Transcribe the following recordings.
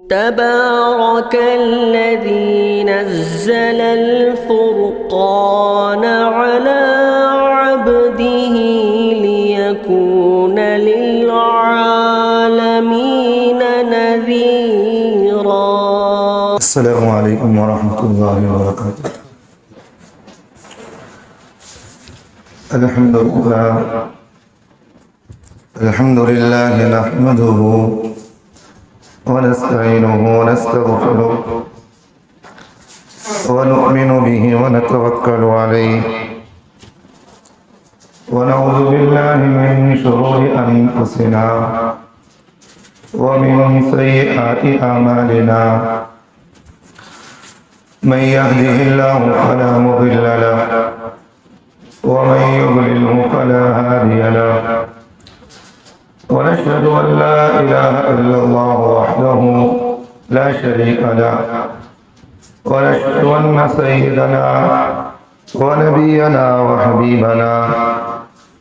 تبارك الذي نزل الفرقان على عبده ليكون للعالمين نذيرا. السلام عليكم ورحمة الله وبركاته. الحمد لله نحمده ونستعينه ونستغفره ونؤمن به ونتوكل عليه ونعوذ بالله من شرور أنفسنا ومن سيئات أعمالنا. من يهده الله فلا مضل له ومن يضلله فلا هادي له. ونشهد أن لا إله إلا الله وحده لا شريك له. ونشهد أن سيدنا ونبينا وحبيبنا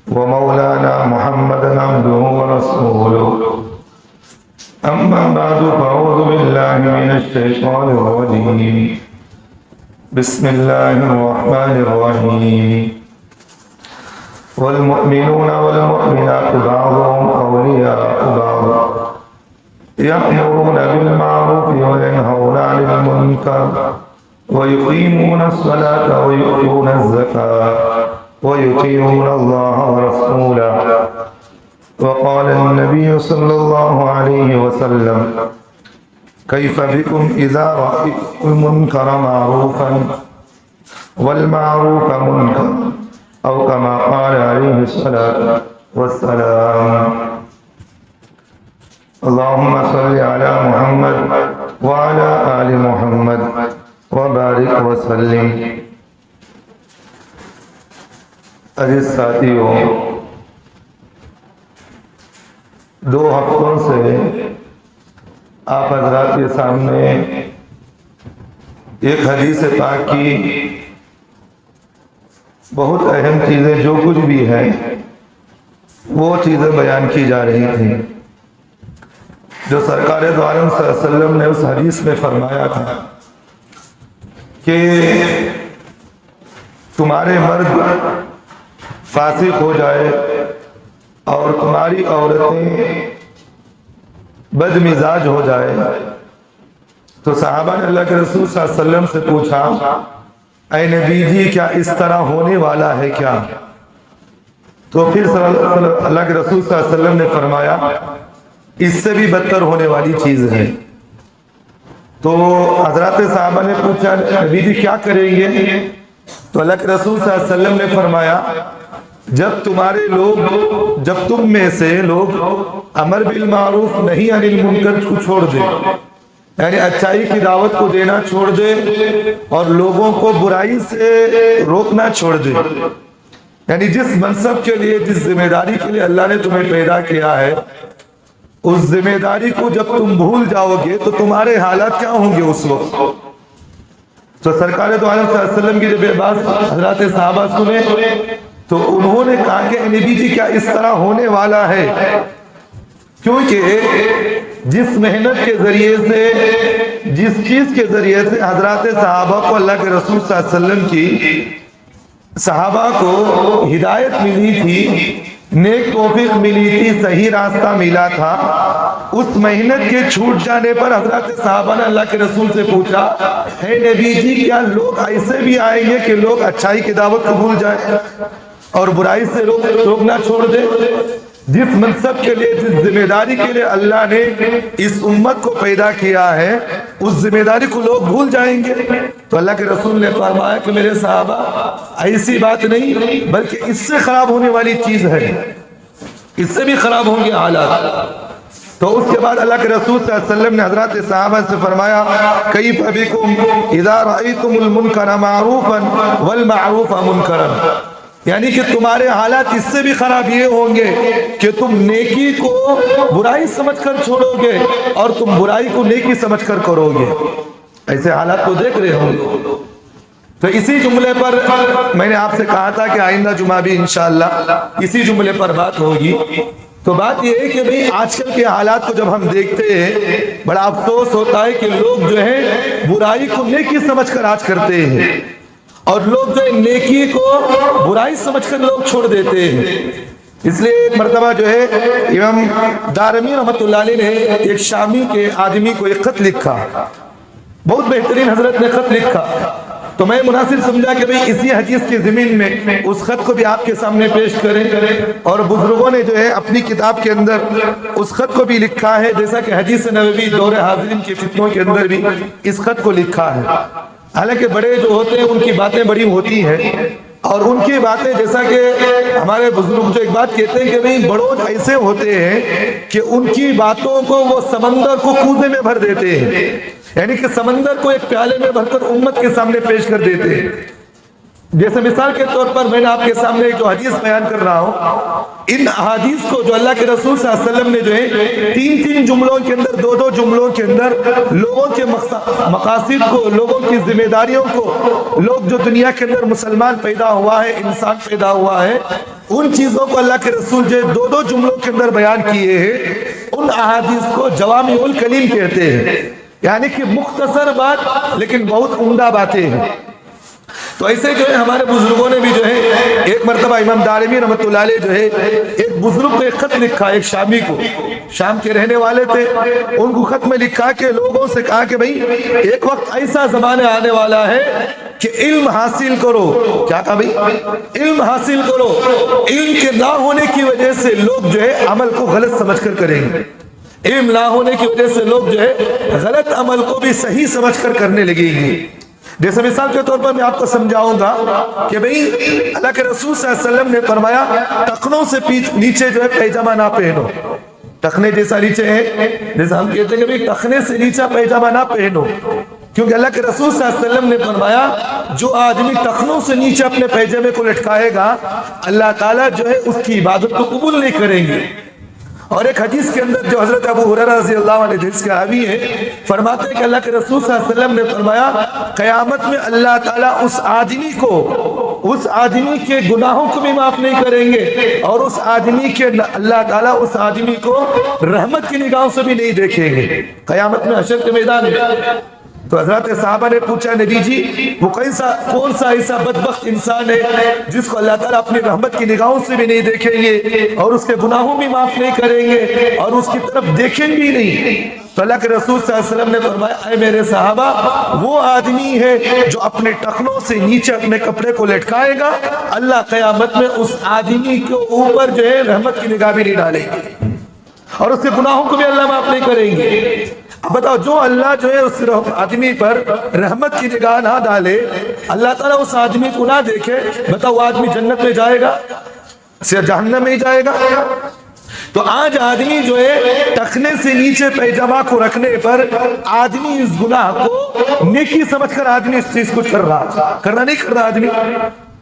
ومولانا محمدا عبده ورسوله. أما بعد فأعوذ بالله من الشيطان الرجيم. بسم الله الرحمن الرحيم. والمؤمنون والمؤمنات بعضهم أولياء بعض يأمرون بالمعروف وينهون عن المنكر ويقيمون الصلاة ويؤتون الزكاة ويطيعون الله ورسوله. وقال النبي صلى الله عليه وسلم: كيف بكم إذا رأيتم المنكر معروفا والمعروف منكر، أو كما قال عليه الصلاة والسلام. اللهم صل على محمد وعلى آل محمد وبارك وسلم. عزیز ساتھیوں، 2 ہفتوں سے آپ حضرات کے سامنے ایک حدیث پاک کی بہت اہم چیزیں جو کچھ بھی ہیں وہ چیزیں بیان کی جا رہی تھیں جو سرکار دو عالم صلی اللہ علیہ وسلم نے اس حدیث میں فرمایا تھا کہ تمہارے مرد فاسق ہو جائے اور تمہاری عورتیں بد مزاج ہو جائے تو صحابہ نے اللہ کے رسول صلی اللہ علیہ وسلم سے پوچھا: اے نبی جی، کیا اس طرح ہونے والا ہے کیا؟ تو پھر اللہ کے رسول صلی اللہ علیہ وسلم نے فرمایا اس سے بھی بدتر ہونے والی چیز ہے. تو حضرات صحابہ نے پوچھا نبی جی کیا کریں گے؟ تو اللہ کے رسول صلی اللہ علیہ وسلم نے فرمایا جب تم میں سے لوگ امر بالمعروف نہی عن المنکر کو چھوڑ دیں، یعنی اچھائی کی دعوت کو دینا چھوڑ دے اور لوگوں کو برائی سے روکنا چھوڑ دے، یعنی جس منصب کے لیے، جس ذمہ داری کے لیے اللہ نے تمہیں پیدا کیا ہے، اس ذمہ داری کو جب تم بھول جاؤ گے تو تمہارے حالات کیا ہوں گے اس وقت؟ تو سرکار دو عالم صلی اللہ علیہ وسلم کی جب یہ بات حضرات صحابہ سنے تو انہوں نے کہا کہ نبی جی کیا اس طرح ہونے والا ہے؟ کیونکہ جس محنت کے ذریعے سے، جس چیز کے ذریعے سے حضرات صحابہ کو اللہ کے رسول صلی اللہ علیہ وسلم کی صحابہ کو ہدایت ملی تھی، نیک توفیق ملی تھی، صحیح راستہ ملا تھا، اس محنت کے چھوٹ جانے پر حضرات صحابہ نے اللہ کے رسول سے پوچھا: اے نبی جی کیا لوگ ایسے بھی آئیں گے کہ لوگ اچھائی کی دعوت کو بھول جائیں اور برائی سے روکنا چھوڑ دیں؟ جس منصب کے لیے، جس ذمہ داری کے لیے اللہ نے اس امت کو پیدا کیا ہے، اس ذمہ داری کو لوگ بھول جائیں گے؟ تو اللہ کے رسول نے فرمایا کہ میرے صحابہ ایسی بات نہیں، بلکہ اس سے خراب ہونے والی چیز ہے، اس سے بھی خراب ہوں گے حالات. تو اس کے بعد اللہ کے رسول صلی اللہ علیہ وسلم نے حضرات صحابہ سے فرمایا: کیف بکم اذا رأیتم المنکر معروفا والمعروف منکرا، یعنی کہ تمہارے حالات اس سے بھی خراب یہ ہوں گے کہ تم نیکی کو برائی سمجھ کر چھوڑو گے اور تم برائی کو نیکی سمجھ کر کرو گے. ایسے حالات کو دیکھ رہے ہوں گے. تو اسی جملے پر میں نے آپ سے کہا تھا کہ آئندہ جمعہ بھی انشاءاللہ اسی جملے پر بات ہوگی. تو بات یہ ہے کہ بھئی آج کل کے حالات کو جب ہم دیکھتے ہیں بڑا افسوس ہوتا ہے کہ لوگ جو ہے برائی کو نیکی سمجھ کر آج کرتے ہیں، اور لوگ جو ہے نیکی کو برائی سمجھ کر لوگ چھوڑ دیتے ہیں۔ اس لیے ایک مرتبہ جو ہے امام دارمی رحمۃ اللہ علیہ نے ایک شامی کے آدمی کو ایک خط لکھا، بہت بہترین حضرت نے خط لکھا، تو میں مناسب سمجھا کہ بھئی اسی حدیث کی زمین میں اس خط کو بھی آپ کے سامنے پیش کریں، اور بزرگوں نے جو ہے اپنی کتاب کے اندر اس خط کو بھی لکھا ہے، جیسا کہ حدیث نبوی دور حاضرین کے فتنوں کے اندر بھی اس خط کو لکھا ہے۔ حالانکہ بڑے جو ہوتے ہیں ان کی باتیں بڑی ہوتی ہیں، اور ان کی باتیں جیسا کہ ہمارے بزرگ جو ایک بات کہتے ہیں کہ بھئی بڑوں ایسے ہوتے ہیں کہ ان کی باتوں کو وہ سمندر کو کوزے میں بھر دیتے ہیں، یعنی کہ سمندر کو ایک پیالے میں بھر کر امت کے سامنے پیش کر دیتے ہیں۔ جیسے مثال کے طور پر میں نے آپ کے سامنے جو حدیث بیان کر رہا ہوں، ان حدیث کو جو اللہ کے رسول صلی اللہ علیہ وسلم نے جو ہے تین جملوں کے اندر، دو جملوں کے اندر لوگوں کے مقاصد کو، لوگوں کی ذمہ داریوں کو، لوگ جو دنیا کے اندر مسلمان پیدا ہوا ہے، انسان پیدا ہوا ہے، ان چیزوں کو اللہ کے رسول جو دو جملوں کے اندر بیان کیے ہیں، ان احادیث کو جوامع الکلیم کہتے ہیں، یعنی کہ مختصر بات لیکن بہت عمدہ باتیں ہیں۔ تو ایسے جو ہے ہمارے بزرگوں نے بھی جو ہے ایک مرتبہ امام دارمی رحمۃ اللہ علیہ جو ہے ایک بزرگ کو ایک خط لکھا، ایک شامی کو، شام کے رہنے والے تھے، ان کو خط میں لکھا کہ لوگوں سے کہا کہ بھئی ایک وقت ایسا زمانے آنے والا ہے کہ علم حاصل کرو، کیا کہا بھئی؟ علم حاصل کرو، علم کے نہ ہونے کی وجہ سے لوگ جو ہے عمل کو غلط سمجھ کر کریں گے، علم نہ ہونے کی وجہ سے لوگ جو ہے غلط عمل کو بھی صحیح سمجھ کر کرنے لگیں گے۔ جیسے مثال کے طور پر میں آپ کو سمجھاؤں گا کہ بھئی اللہ کے رسول صلی اللہ علیہ وسلم نے فرمایا ٹخنوں سے نیچے جو ہے پیجامہ نہ پہنو، ٹخنے جیسا نیچے ہے، جیسے ہم کہتے ہیں کہ بھئی ٹخنے سے نیچے پیجامہ نہ پہنو، کیونکہ اللہ کے رسول صلی اللہ علیہ وسلم نے فرمایا جو آدمی ٹخنوں سے نیچے اپنے پیجامے کو لٹکائے گا اللہ تعالیٰ جو ہے اس کی عبادت کو قبول نہیں کریں گے۔ اور ایک حدیث کے اندر جو حضرت ابو ہریرہ رضی اللہ عنہ حدیث کے راوی ہے، فرماتے ہیں کہ اللہ کے رسول صلی اللہ علیہ وسلم نے فرمایا قیامت میں اللہ تعالیٰ اس آدمی کے گناہوں کو بھی معاف نہیں کریں گے، اور اس آدمی کے اللہ تعالیٰ اس آدمی کو رحمت کی نگاہوں سے بھی نہیں دیکھیں گے قیامت میں حشر کے میدان میں۔ تو حضرات صحابہ نے پوچھا نبی جی وہ کون سا ایسا بدبخت انسان ہے جس کو اللہ تعالیٰ اپنی رحمت کی نگاہوں سے بھی نہیں دیکھیں گے اور اس کے گناہوں بھی معاف نہیں کریں گے اور اس کی طرف دیکھیں بھی نہیں؟ تو اللہ کے رسول صلی اللہ علیہ وسلم نے فرمایا اے میرے صحابہ وہ آدمی ہے جو اپنے ٹخنوں سے نیچے اپنے کپڑے کو لٹکائے گا، اللہ قیامت میں اس آدمی کے اوپر جو ہے رحمت کی نگاہ بھی نہیں ڈالیں گے اور اس کے گناہوں کو بھی اللہ معاف نہیں کریں گے۔ اب بتاؤ جو اللہ جو ہے اس آدمی پر رحمت کی نگاہ نہ ڈالے، اللہ تعالیٰ اس آدمی کو نہ دیکھے، بتاؤ وہ آدمی جنت میں جائے گا یا جہنم میں ہی جائے گا؟ تو آج آدمی جو ہے ٹخنے سے نیچے پیجامہ کو رکھنے پر آدمی اس گناہ کو نیکی سمجھ کر آدمی اس چیز کو کرنا نہیں کر رہا آدمی۔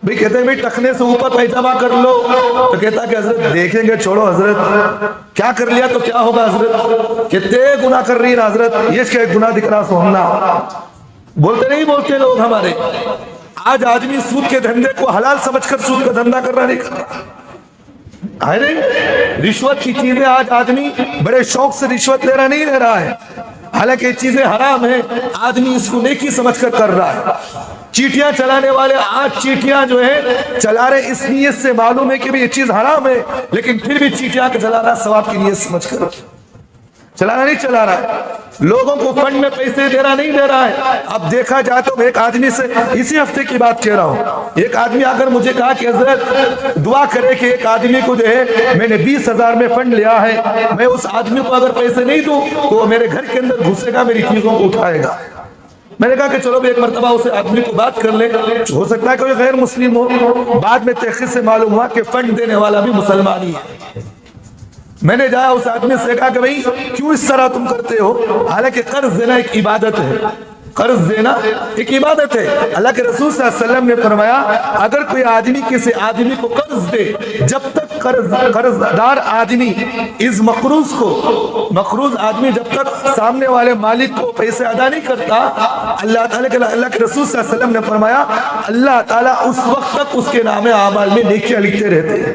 بھئی کہتے ہیں بھئی ٹخنے سے اوپر پیجامہ کر لو، تو کہتا کہ حضرت دیکھیں گے، چھوڑو حضرت، کیا کر لیا تو کیا ہوگا حضرت، کتنے گناہ کر رہی ہے حضرت، یہ کیا گناہ دکھ رہا سوہمنا، بولتے نہیں بولتے لوگ ہمارے۔ آج آدمی سود کے دھندے کو حلال سمجھ کر سود کا دھندہ کر رہا نہیں کر رہا ہے، نہیں رشوت کی چیزیں آج آدمی بڑے شوق سے رشوت لے رہا نہیں لے رہا ہے، حالانکہ یہ چیزیں حرام ہیں، آدمی اس کو نیکی سمجھ کر کر رہا ہے۔ چیٹیاں چلانے والے آج چیٹیاں جو ہے چلا رہے اس نیت سے، معلوم ہے کہ یہ چیز حرام ہے لیکن پھر بھی چیٹیاں کا چلا رہا ثواب کی نیت سمجھ کر چلانا نہیں چلا رہا ہے، لوگوں کو فنڈ میں پیسے دے رہا نہیں دے رہا ہے۔ اب دیکھا جائے تو ایک آدمی سے اسی ہفتے کی بات کہہ رہا ہوں، ایک آدمی اگر مجھے کہا کہ حضرت دعا کرے کہ ایک آدمی کو جو ہے میں نے 20,000 میں فنڈ لیا ہے، میں اس آدمی کو اگر پیسے نہیں دوں تو وہ میرے گھر کے اندر گھسے گا، میری چیزوں کو اٹھائے گا۔ میں نے کہا کہ چلو بھی ایک مرتبہ اسے آدمی کو بات کر لیں، ہو سکتا ہے کہ وہ غیر مسلم ہو۔ بعد میں تحقیق سے معلوم ہوا کہ فنڈ دینے والا بھی مسلمان ہی ہے۔ میں نے جایا اس آدمی سے کہا کہ بھئی کیوں اس طرح تم کرتے ہو، حالانکہ قرض دینا ایک عبادت ہے، قرض دینا ایک عبادت ہے۔ اللہ کے رسول صلی اللہ علیہ وسلم نے فرمایا اگر کوئی آدمی کسی آدمی کو قرض دے، جب تک قرض دار آدمی اس مقروض آدمی جب تک سامنے والے مالک کو پیسے ادا نہیں کرتا، اللہ کے رسول صلی اللہ علیہ وسلم نے فرمایا اللہ تعالیٰ اس وقت تک اس کے نام اعمال میں نیکیاں لکھتے رہتے ہیں۔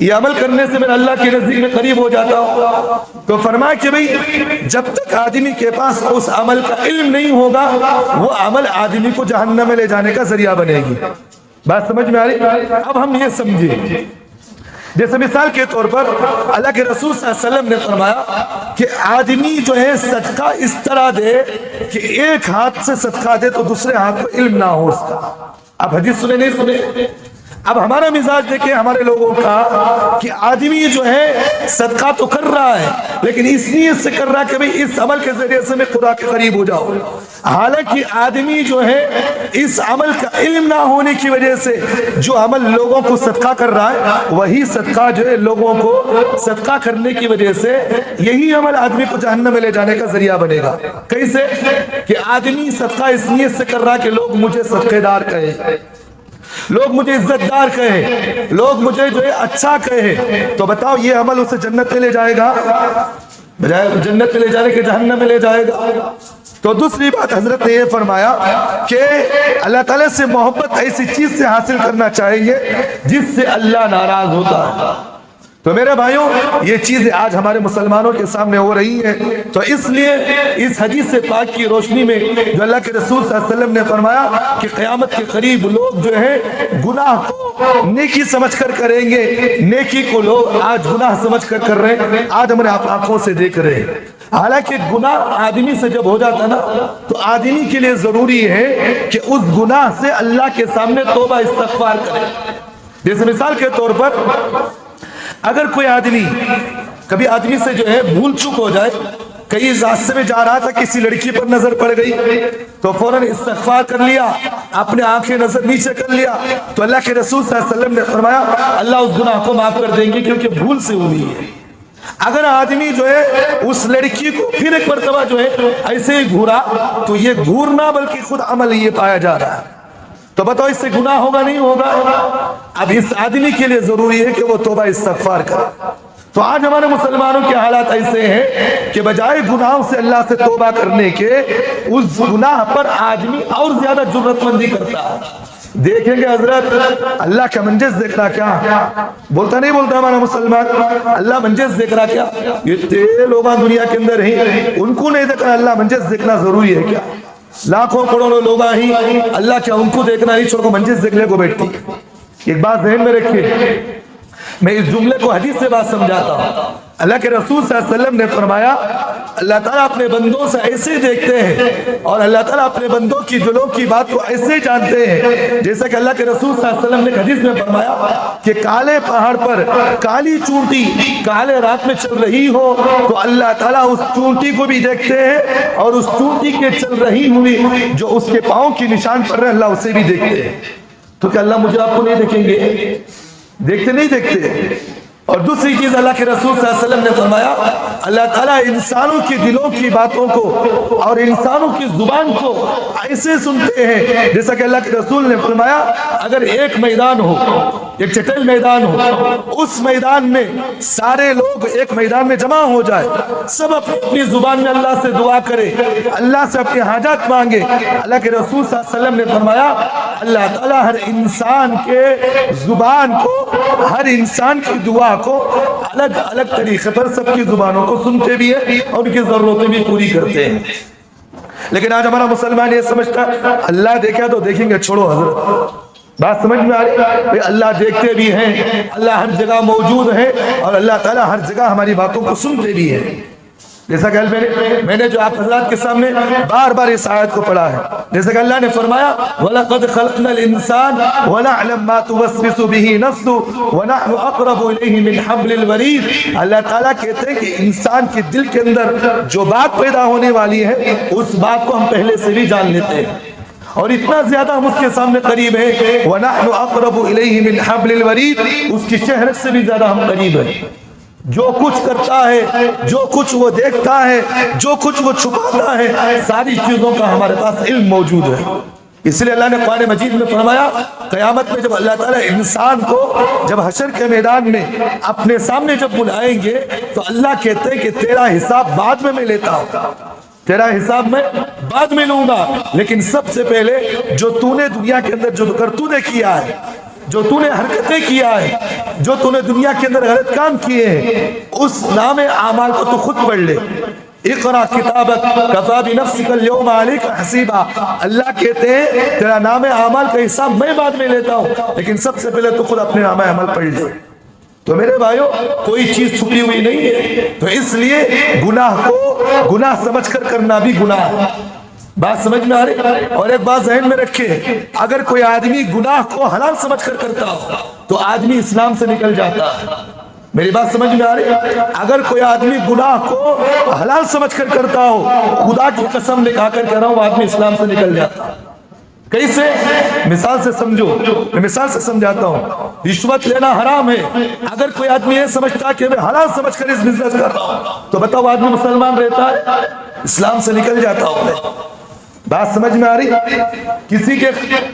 یہ عمل کرنے سے میں اللہ کے نزدیک میں قریب ہو جاتا ہوں. تو فرمایا کہ بھئی جب تک آدمی کے پاس اس عمل کا علم نہیں ہوگا وہ عمل آدمی کو جہنم میں لے جانے کا ذریعہ بنے گی. بات سمجھ میں آ رہی؟ اب ہم یہ سمجھیں، جیسے مثال کے طور پر اللہ کے رسول صلی اللہ علیہ وسلم نے فرمایا کہ آدمی جو ہے صدقہ اس طرح دے کہ ایک ہاتھ سے صدقہ دے تو دوسرے ہاتھ کو علم نہ ہو اس کا. اب حدیث سنے نہیں سنے؟ اب ہمارا مزاج دیکھیں ہمارے لوگوں کا کہ آدمی جو ہے صدقہ تو کر رہا ہے لیکن اس نیت سے کر رہا ہے کہ بھئی اس عمل کے ذریعے سے میں خدا کے قریب ہو جاؤں. حالانکہ آدمی جو ہے اس عمل کا علم نہ ہونے کی وجہ سے جو عمل لوگوں کو صدقہ کر رہا ہے وہی صدقہ جو ہے لوگوں کو صدقہ کرنے کی وجہ سے یہی عمل آدمی کو جہنم میں لے جانے کا ذریعہ بنے گا. کیسے کہ آدمی صدقہ اس نیت سے کر رہا ہے کہ لوگ مجھے صدقے دار کہیں، لوگ مجھے عزت دار کہے، لوگ مجھے جو ہے اچھا کہے، تو بتاؤ یہ عمل اسے جنت میں لے جائے گا؟ بجائے جنت میں لے جانے کے جہنم میں لے جائے گا. تو دوسری بات حضرت نے یہ فرمایا کہ اللہ تعالیٰ سے محبت ایسی چیز سے حاصل کرنا چاہیں گے جس سے اللہ ناراض ہوتا ہے. تو میرے بھائیوں یہ چیزیں آج ہمارے مسلمانوں کے سامنے ہو رہی ہیں. تو اس لیے اس حدیث پاک کی روشنی میں جو اللہ کے رسول صلی اللہ علیہ وسلم نے فرمایا کہ قیامت کے قریب لوگ جو ہے گناہ کو نیکی سمجھ کر کریں گے، نیکی کو لوگ آج گناہ سمجھ کر کر رہے ہیں، آج ہمارے آنکھوں سے دیکھ رہے ہیں. حالانکہ گناہ آدمی سے جب ہو جاتا نا تو آدمی کے لیے ضروری ہے کہ اس گناہ سے اللہ کے سامنے توبہ استغفار کرے. جیسے مثال کے طور پر اگر کوئی آدمی کبھی آدمی سے جو ہے بھول چک ہو جائے، کئی راستے میں جا رہا تھا کسی لڑکی پر نظر پڑ گئی تو فوراً استغفار کر لیا، اپنے آنکھیں نظر نیچے کر لیا، تو اللہ کے رسول صلی اللہ علیہ وسلم نے فرمایا اللہ اس گناہ کو معاف کر دیں گے کیونکہ بھول سے ہوئی ہے. اگر آدمی جو ہے اس لڑکی کو پھر ایک مرتبہ جو ہے ایسے ہی گھورا تو یہ گھورنا بلکہ خود عمل یہ پایا جا رہا ہے. تو بتاؤ اس سے گناہ ہوگا نہیں ہوگا؟ اب اس آدمی کے لیے ضروری ہے کہ وہ توبہ استغفار کرے. تو آج ہمارے مسلمانوں کے حالات ایسے ہیں کہ بجائے گناہوں سے اللہ سے توبہ کرنے کے اس گناہ پر آدمی اور زیادہ جرأت مندی کرتا ہے. دیکھیں گے حضرت اللہ کا منجز دیکھ رہا کیا بولتا نہیں بولتا ہمارا مسلمان، اللہ منجز دیکھ رہا کیا؟ یہ تیرے لوگ دنیا کے اندر ہیں ان کو نہیں دیکھنا، اللہ منجز دیکھنا ضروری ہے کیا؟ لاکھوں کروڑوں لوگ ہی اللہ کیا ان کو دیکھنا نہیں چھوڑ کو منجز دیکھنے کو بیٹھتی. ایک بات ذہن میں رکھیے، میں اس جملے کو حدیث سے بات سمجھاتا ہوں. اللہ کے رسول صلی اللہ علیہ وسلم نے فرمایا اللہ تعالیٰ اپنے بندوں سے ایسے دیکھتے ہیں اور اللہ تعالیٰ اپنے بندوں کی دلوں کی بات کو ایسے جانتے ہیں جیسا کہ اللہ کے رسول صلی اللہ علیہ وسلم نے حدیث میں فرمایا کہ کالے پہاڑ پر کالی چونٹی کالے رات میں چل رہی ہو تو اللہ تعالیٰ اس چونٹی کو بھی دیکھتے ہیں اور اس چونٹی کے چل رہی ہوئی جو اس کے پاؤں کی نشان پر رہے اللہ اسے بھی دیکھتے ہیں. تو کہ اللہ مجھے آپ کو نہیں دیکھیں گے؟ دیکھتے نہیں دیکھتے. اور دوسری چیز اللہ کے رسول صلی اللہ علیہ وسلم نے فرمایا اللہ تعالیٰ انسانوں کی دلوں کی باتوں کو اور انسانوں کی زبان کو ایسے سنتے ہیں جیسا کہ اللہ کے رسول نے فرمایا اگر ایک میدان ہو، ایک چٹل میدان ہو، اس میدان میں سارے لوگ ایک میدان میں جمع ہو جائے، سب اپنی زبان میں اللہ سے دعا کرے، اللہ سے اپنی حاجات مانگے، اللہ کے رسول صلی اللہ علیہ وسلم نے فرمایا اللہ تعالیٰ ہر انسان کے زبان کو، ہر انسان کی دعا کو الگ الگ طریقے پر سب کی زبانوں کو سنتے بھی ہیں اور ان کی ضرورتیں بھی پوری کرتے ہیں. لیکن آج ہمارا مسلمان یہ سمجھتا ہے اللہ دیکھا تو دیکھیں گے، چھوڑو حضرت. بات سمجھ میں آ رہی؟ اللہ دیکھتے بھی ہیں، اللہ ہر جگہ موجود ہے اور اللہ تعالیٰ ہر جگہ ہماری باتوں کو سنتے بھی ہیں. جیسا کہ میں نے جو آپ حضرات کے سامنے بار بار اس آیت کو پڑھا ہے، جیسا کہ اللہ نے فرمایا وَلَقَدْ خَلَقْنَا الْإِنسَانَ وَنَعْلَمْ مَا تُوَسْوِسُ بِهِ نَفْسُهُ وَنَحْنُ أَقْرَبُ إِلَيْهِ مِنْ حَبْلِ الْوَرِيدِ. اللہ تعالیٰ کہتے ہیں کہ انسان کے دل کے اندر جو بات پیدا ہونے والی ہے اس بات کو ہم پہلے سے بھی جان لیتے ہیں اور اتنا زیادہ ہم اس کے سامنے قریب ہیں. وَنَحْنُ أَقْرَبُ إِلَيْهِ مِنْ حَبْلِ الْوَرِيدِ، اس کی شہرت سے بھی زیادہ ہم قریب ہیں. جو کچھ کرتا ہے، جو کچھ وہ دیکھتا ہے، جو کچھ وہ چھپاتا ہے، ساری چیزوں کا ہمارے پاس علم موجود ہے. اس لیے اللہ نے قرآن مجید میں فرمایا قیامت میں جب اللہ تعالیٰ انسان کو جب حشر کے میدان میں اپنے سامنے جب بلائیں گے تو اللہ کہتے ہیں کہ تیرا حساب بعد میں لیتا ہوں، تیرا حساب میں بعد میں لوں گا، لیکن سب سے پہلے جو تو نے دنیا کے اندر جو کرتوتیں کیا ہے جو تو نے حرکتیں کیا ہے، جو تو نے دنیا کے اندر غلط کام کیے ہیں، اس نام اعمال کو تو خود پڑھ لے۔ اقرا کتابک کفا بنفسک اليوم علیک حسیبا، اللہ کہتے ہیں تیرا نام اعمال کا حساب میں بعد میں لیتا ہوں، لیکن سب سے پہلے تو خود اپنے نام اعمال پڑھ لے۔ تو میرے بھائیو کوئی چیز چھپی ہوئی نہیں ہے، تو اس لیے گناہ کو گناہ سمجھ کر کرنا بھی گناہ ہے۔ بات سمجھ میں آ رہی؟ اور ایک بات ذہن میں رکھے، اگر کوئی آدمی گناہ کو حلال سمجھ کر کرتا ہو تو آدمی اسلام سے نکل جاتا ہے۔ میری بات سمجھ میں آ رہی؟ اگر کوئی آدمی گناہ کو حلال سمجھ کر کرتا ہو، خدا کی قسم لکھا کر کہہ رہا ہوں، وہ آدمی اسلام سے نکل جاتا ہے۔ کیسے؟ مثال سے سمجھو، میں مثال سے سمجھاتا ہوں۔ رشوت لینا حرام ہے، اگر کوئی آدمی یہ سمجھتا کہ میں حلال سمجھ کر اس بزنس کر رہا ہوں تو بتاؤ آدمی مسلمان رہتا ہے؟ اسلام سے نکل جاتا ہوں۔ بات سمجھ میں آ رہی؟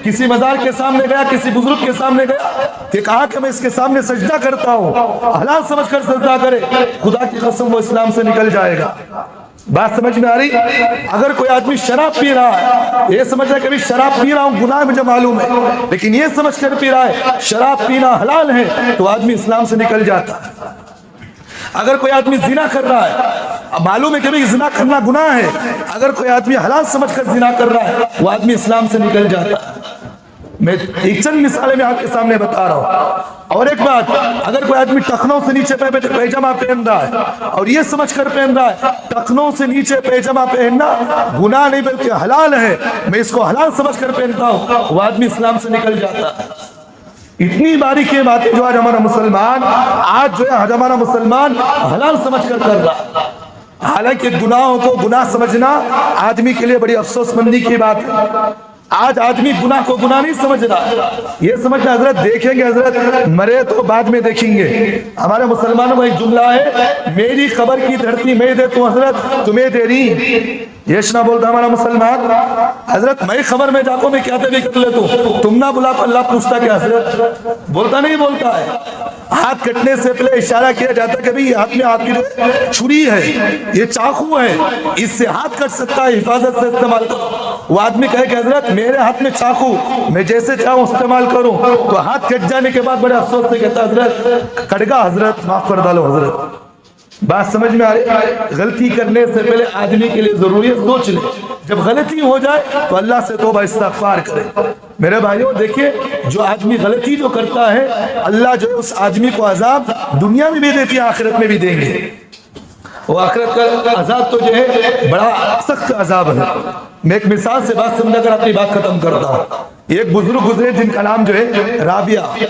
کسی مزار کے سامنے گیا، کسی بزرگ کے سامنے گیا کہ کہا کہ میں اس کے سامنے سجدہ کرتا ہوں، حلال سمجھ کر سجدہ کرے، خدا کی قسم وہ اسلام سے نکل جائے گا۔ بات سمجھ میں آ رہی؟ اگر کوئی آدمی شراب پی رہا ہے، یہ سمجھ رہا ہے کہ شراب پی رہا ہوں، گناہ مجھے معلوم ہے، لیکن یہ سمجھ کر پی رہا ہے شراب پینا حلال ہے، تو آدمی اسلام سے نکل جاتا ہے۔ اگر کوئی آدمی زنا کر رہا ہے، معلوم ہے کہ بھی زنا کرنا گناہ ہے، اگر کوئی آدمی حلال سمجھ کر زنا کر رہا ہے، وہ آدمی اسلام سے نکل جاتا ہے۔ میں ایک چند مثالیں میں آپ کے سامنے بتا رہا ہوں۔ اور ایک بات، اگر کوئی آدمی ٹخنوں سے نیچے پیجامہ پہن رہا ہے اور یہ سمجھ کر پہن رہا ہے ٹخنوں سے نیچے پیجامہ پہننا گناہ نہیں بلکہ حلال ہے، میں اس کو حلال سمجھ کر پہنتا ہوں، وہ آدمی اسلام سے نکل جاتا ہے۔ اتنی باریکی باتیں جو آج ہمارا مسلمان حلال سمجھ کر کر رہا ہے، حالانکہ گناہوں کو گناہ سمجھنا آدمی کے لیے بڑی افسوس مندی کی بات ہے۔ آج آدمی گناہ کو گناہ نہیں سمجھ رہا، یہ سمجھتا حضرت دیکھیں گے، حضرت مرے تو بعد میں دیکھیں گے۔ ہمارے مسلمانوں میں ایک جملہ ہے، میری قبر کی دھرتی میں دے تو حضرت تمہیں دے رہی، یہ نہ بولتا ہمارا مسلمان، حضرت میں خبر میں جا کو میں کیا بھی کر لیتا ہوں، تم نہ بلا تو اللہ پوچھتا کیا؟ حضرت بولتا نہیں بولتا ہے۔ ہاتھ کٹنے سے پہلے اشارہ کیا جاتا ہے کہ بھئی ہاتھ میں آپ کی چھری ہے، یہ چاقو ہے، اس سے ہاتھ کٹ سکتا ہے، حفاظت سے استعمال کرو۔ وہ آدمی کہے کہ حضرت میرے ہاتھ میں چاقو، میں جیسے چاہوں استعمال کروں، تو ہاتھ کٹ جانے کے بعد بڑے افسوس سے کہتا حضرت کٹ گا، حضرت معاف کر ڈالو حضرت۔ بات سمجھ میں آ رہی؟ غلطی کرنے سے پہلے آدمی کے لیے ضروری ہے سوچ لے، جب غلطی ہو جائے تو اللہ سے توبہ استغفار کرے۔ میرے بھائیوں دیکھیں، جو آدمی غلطی جو کرتا ہے اللہ جو اس آدمی کو عذاب دنیا میں بھی دیتی ہے، آخرت میں بھی دیں گے۔ وہ آخرت کا عذاب تو جو ہے بڑا سخت عذاب ہے۔ میں ایک مثال سے بات سمجھا کر اپنی بات ختم کرتا ہوں۔ ایک بزرگ گزرے جن کا نام جو ہے رابعہ،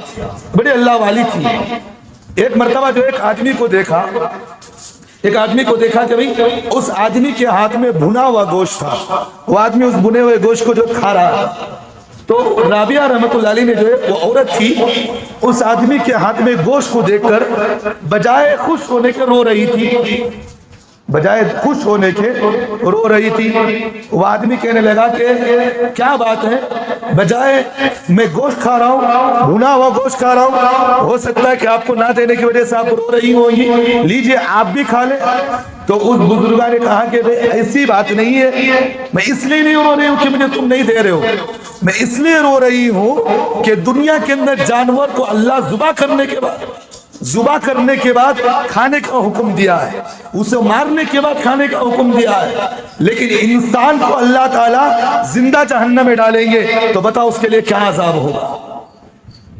بڑی اللہ والی تھی۔ ایک مرتبہ جو ایک آدمی کو دیکھا کہ بھئی اس آدمی کے ہاتھ میں بھنا ہوا گوشت تھا، وہ آدمی اس بھنے ہوئے گوشت کو جو کھا رہا تھا، تو رابعہ رحمت اللہ علیہ نے جو ہے وہ عورت تھی، اس آدمی کے ہاتھ میں گوشت کو دیکھ کر بجائے خوش ہونے کے رو رہی تھی، بجائے خوش ہونے کے رو رہی تھی۔ وہ آدمی کہنے لگا کہ کیا بات ہے، بجائے میں گوشت کھا رہا ہوں، بھنا ہوا گوشت کھا رہا ہوں، ہو سکتا ہے کہ آپ کو نہ دینے کی وجہ سے آپ رو رہی ہوں گی، لیجئے آپ بھی کھا لیں۔ تو اس بزرگا نے کہا کہ ایسی بات نہیں ہے، میں اس لیے نہیں رو رہی ہوں کہ مجھے تم نہیں دے رہے ہو، میں اس لیے رو رہی ہوں کہ دنیا کے اندر جانور کو اللہ ذبح کرنے کے بعد کھانے کا حکم دیا ہے، اسے مارنے کے بعد کھانے کا حکم دیا ہے، لیکن انسان کو اللہ تعالیٰ زندہ جہنم میں ڈالیں گے تو بتاؤ اس کے لیے کیا عذاب ہوگا۔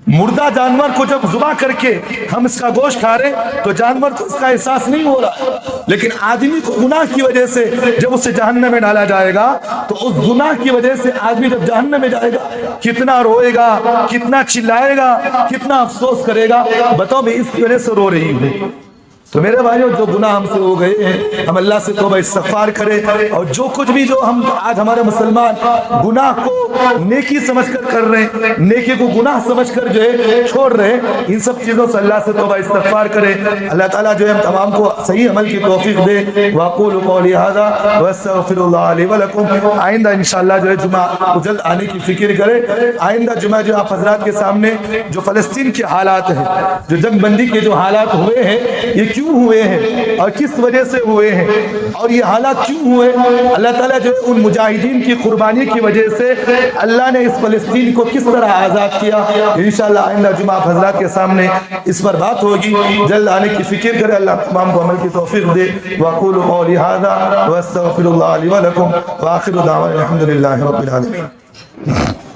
مردہ جانور کو جب ذبح کر کے ہم اس کا گوشت کھا رہے تو جانور کو اس کا احساس نہیں ہو رہا، لیکن آدمی کو گناہ کی وجہ سے جب اسے جہنم میں ڈالا جائے گا تو اس گناہ کی وجہ سے آدمی جب جہنم میں جائے گا کتنا روئے گا، کتنا چلائے گا، کتنا افسوس کرے گا، بتاؤ میں اس کی وجہ سے رو رہی ہوں۔ تو میرے بھائیوں جو گناہ ہم سے ہو گئے ہیں ہم اللہ سے توبہ استغفار کریں، اور جو کچھ بھی جو ہم آج ہمارے مسلمان گناہ کو نیکی سمجھ کر کر رہے ہیں، نیکی کو گناہ سمجھ کر جو ہے چھوڑ رہے ہیں، ان سب چیزوں سے اللہ سے توبہ استغفار کریں۔ اللہ تعالیٰ جو ہے ہم تمام کو صحیح عمل کی توفیق دے۔ وَأَقُولُ قَوْلِي هَذَا وَأَسْتَغْفِرُ اللَّهَ لِي وَلَكُمْ۔ آئندہ انشاءاللہ جو ہے جمعہ جلد آنے کی فکر کریں۔ آئندہ جمعہ جو آپ حضرات کے سامنے جو فلسطین کے حالات ہیں، جو جنگ بندی کے جو حالات ہوئے ہیں، یہ کیوں ہوئے ہیں اور کس وجہ سے ہوئے ہیں اور یہ حالات کیوں ہوئے. اللہ تعالیٰ جو ہے ان مجاہدین کی قربانی کی وجہ سے اللہ نے اس فلسطین کو کس طرح آزاد کیا. انشاءاللہ آئندہ جمعہ حضرات کے سامنے اس پر بات ہوگی. جلد آنے کی فکر کرے. اللہ تمام کو عمل کی توفیق دے. وَأَقُولُ قَوْلِي هَذَا وَأَسْتَغْفِرُ اللَّهَ لِي وَلَكُمْ وَآخِرُ دعوانا الحمد لله رب العالمين.